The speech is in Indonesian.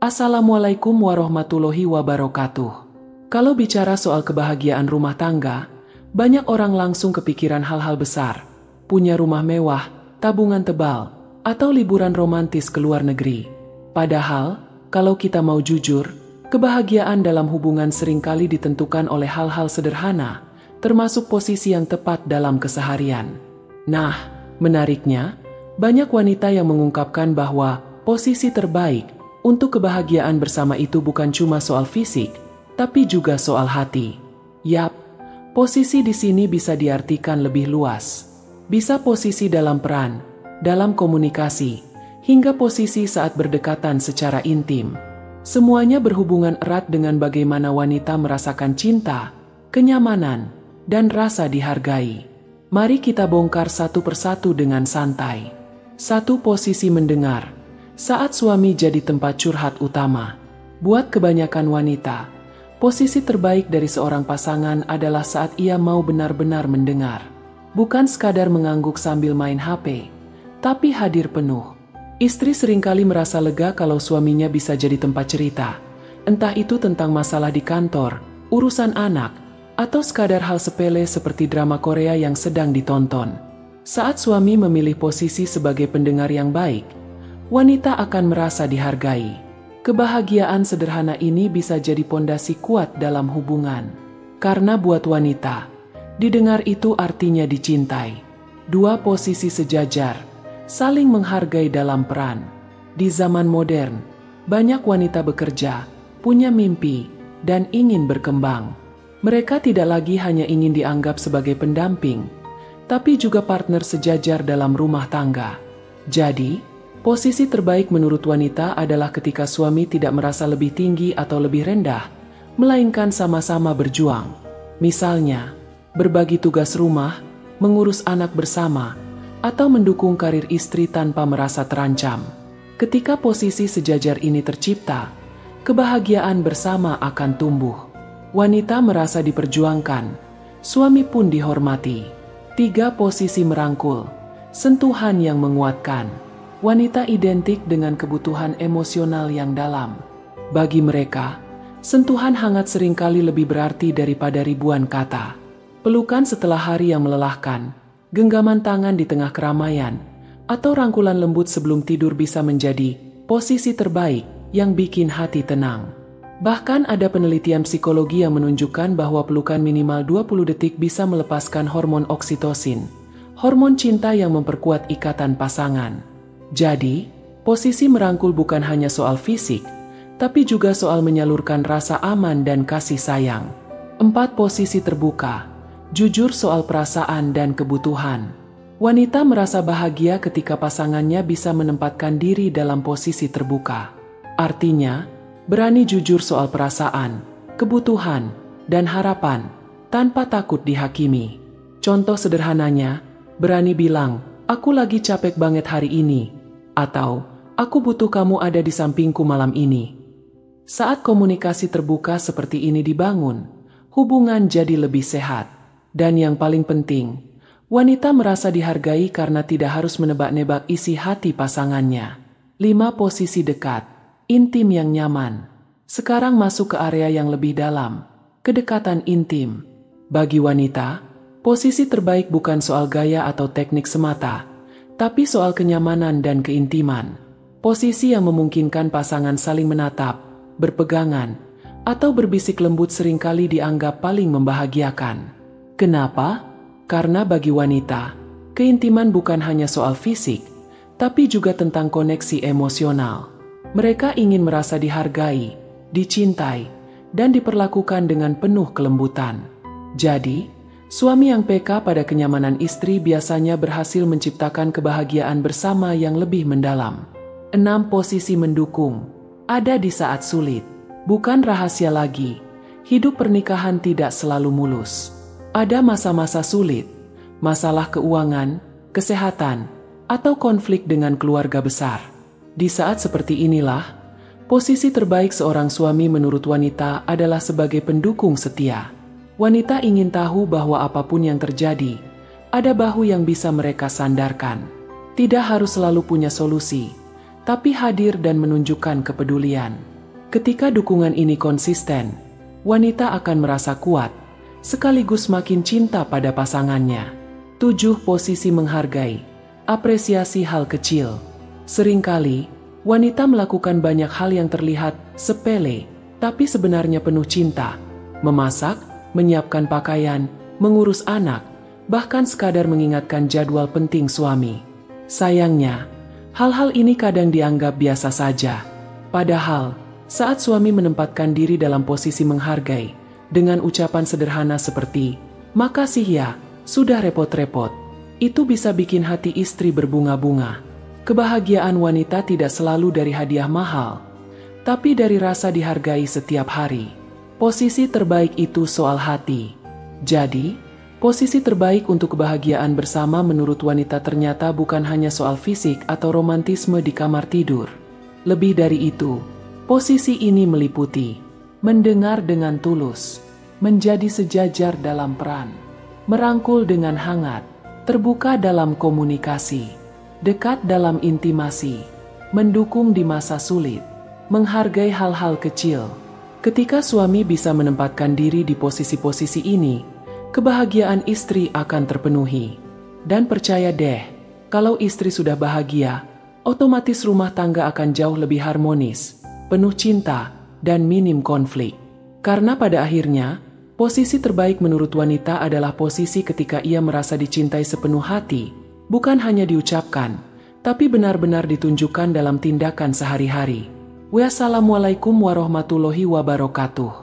Assalamualaikum warahmatullahi wabarakatuh. Kalau bicara soal kebahagiaan rumah tangga, banyak orang langsung kepikiran hal-hal besar. Punya rumah mewah, tabungan tebal, atau liburan romantis ke luar negeri. Padahal, kalau kita mau jujur, kebahagiaan dalam hubungan seringkali ditentukan oleh hal-hal sederhana, termasuk posisi yang tepat dalam keseharian. Nah, menariknya, banyak wanita yang mengungkapkan bahwa posisi terbaik untuk kebahagiaan bersama itu bukan cuma soal fisik, tapi juga soal hati. Yap, posisi di sini bisa diartikan lebih luas. Bisa posisi dalam peran, dalam komunikasi, hingga posisi saat berdekatan secara intim. Semuanya berhubungan erat dengan bagaimana wanita merasakan cinta, kenyamanan, dan rasa dihargai. Mari kita bongkar satu persatu dengan santai. 1. Posisi mendengar. Saat suami jadi tempat curhat utama. Buat kebanyakan wanita, posisi terbaik dari seorang pasangan adalah saat ia mau benar-benar mendengar. Bukan sekadar mengangguk sambil main HP, tapi hadir penuh. Istri seringkali merasa lega kalau suaminya bisa jadi tempat cerita. Entah itu tentang masalah di kantor, urusan anak, atau sekadar hal sepele seperti drama Korea yang sedang ditonton. Saat suami memilih posisi sebagai pendengar yang baik, wanita akan merasa dihargai. Kebahagiaan sederhana ini bisa jadi pondasi kuat dalam hubungan. Karena buat wanita, didengar itu artinya dicintai. 2. Posisi sejajar. Saling menghargai dalam peran. Di zaman modern, banyak wanita bekerja, punya mimpi, dan ingin berkembang. Mereka tidak lagi hanya ingin dianggap sebagai pendamping, tapi juga partner sejajar dalam rumah tangga. Jadi, posisi terbaik menurut wanita adalah ketika suami tidak merasa lebih tinggi atau lebih rendah, melainkan sama-sama berjuang. Misalnya, berbagi tugas rumah, mengurus anak bersama, atau mendukung karir istri tanpa merasa terancam. Ketika posisi sejajar ini tercipta, kebahagiaan bersama akan tumbuh. Wanita merasa diperjuangkan, suami pun dihormati. 3. Posisi merangkul. Sentuhan yang menguatkan. Wanita identik dengan kebutuhan emosional yang dalam. Bagi mereka, sentuhan hangat seringkali lebih berarti daripada ribuan kata. Pelukan setelah hari yang melelahkan, genggaman tangan di tengah keramaian, atau rangkulan lembut sebelum tidur bisa menjadi posisi terbaik yang bikin hati tenang. Bahkan ada penelitian psikologi yang menunjukkan bahwa pelukan minimal 20 detik bisa melepaskan hormon oksitosin, hormon cinta yang memperkuat ikatan pasangan. Jadi, posisi merangkul bukan hanya soal fisik, tapi juga soal menyalurkan rasa aman dan kasih sayang. 4. Posisi terbuka. Jujur soal perasaan dan kebutuhan. Wanita merasa bahagia ketika pasangannya bisa menempatkan diri dalam posisi terbuka. Artinya, berani jujur soal perasaan, kebutuhan, dan harapan, tanpa takut dihakimi. Contoh sederhananya, berani bilang, "Aku lagi capek banget hari ini," atau "Aku butuh kamu ada di sampingku malam ini." Saat komunikasi terbuka seperti ini dibangun, hubungan jadi lebih sehat. Dan yang paling penting, wanita merasa dihargai karena tidak harus menebak-nebak isi hati pasangannya. 5. Posisi dekat. Intim yang nyaman. Sekarang masuk ke area yang lebih dalam, kedekatan intim. Bagi wanita, posisi terbaik bukan soal gaya atau teknik semata, tapi soal kenyamanan dan keintiman. Posisi yang memungkinkan pasangan saling menatap, berpegangan, atau berbisik lembut seringkali dianggap paling membahagiakan. Kenapa? Karena bagi wanita, keintiman bukan hanya soal fisik, tapi juga tentang koneksi emosional. Mereka ingin merasa dihargai, dicintai, dan diperlakukan dengan penuh kelembutan. Jadi, suami yang peka pada kenyamanan istri biasanya berhasil menciptakan kebahagiaan bersama yang lebih mendalam. 6. Posisi mendukung. Ada di saat sulit. Bukan rahasia lagi, hidup pernikahan tidak selalu mulus. Ada masa-masa sulit, masalah keuangan, kesehatan, atau konflik dengan keluarga besar. Di saat seperti inilah, posisi terbaik seorang suami menurut wanita adalah sebagai pendukung setia. Wanita ingin tahu bahwa apapun yang terjadi, ada bahu yang bisa mereka sandarkan. Tidak harus selalu punya solusi, tapi hadir dan menunjukkan kepedulian. Ketika dukungan ini konsisten, wanita akan merasa kuat, sekaligus makin cinta pada pasangannya. 7. Posisi menghargai. Apresiasi hal kecil. Seringkali, wanita melakukan banyak hal yang terlihat sepele, tapi sebenarnya penuh cinta. Memasak, menyiapkan pakaian, mengurus anak, bahkan sekadar mengingatkan jadwal penting suami. Sayangnya, hal-hal ini kadang dianggap biasa saja. Padahal, saat suami menempatkan diri dalam posisi menghargai, dengan ucapan sederhana seperti, "Makasih ya, sudah repot-repot," itu bisa bikin hati istri berbunga-bunga. Kebahagiaan wanita tidak selalu dari hadiah mahal, tapi dari rasa dihargai setiap hari. Posisi terbaik itu soal hati. Jadi, posisi terbaik untuk kebahagiaan bersama menurut wanita ternyata bukan hanya soal fisik atau romantisme di kamar tidur. Lebih dari itu, posisi ini meliputi mendengar dengan tulus, menjadi sejajar dalam peran, merangkul dengan hangat, terbuka dalam komunikasi, dekat dalam intimasi, mendukung di masa sulit, menghargai hal-hal kecil. Ketika suami bisa menempatkan diri di posisi-posisi ini, kebahagiaan istri akan terpenuhi. Dan percaya deh, kalau istri sudah bahagia, otomatis rumah tangga akan jauh lebih harmonis, penuh cinta, dan minim konflik. Karena pada akhirnya, posisi terbaik menurut wanita adalah posisi ketika ia merasa dicintai sepenuh hati, bukan hanya diucapkan, tapi benar-benar ditunjukkan dalam tindakan sehari-hari. Wassalamualaikum warahmatullahi wabarakatuh.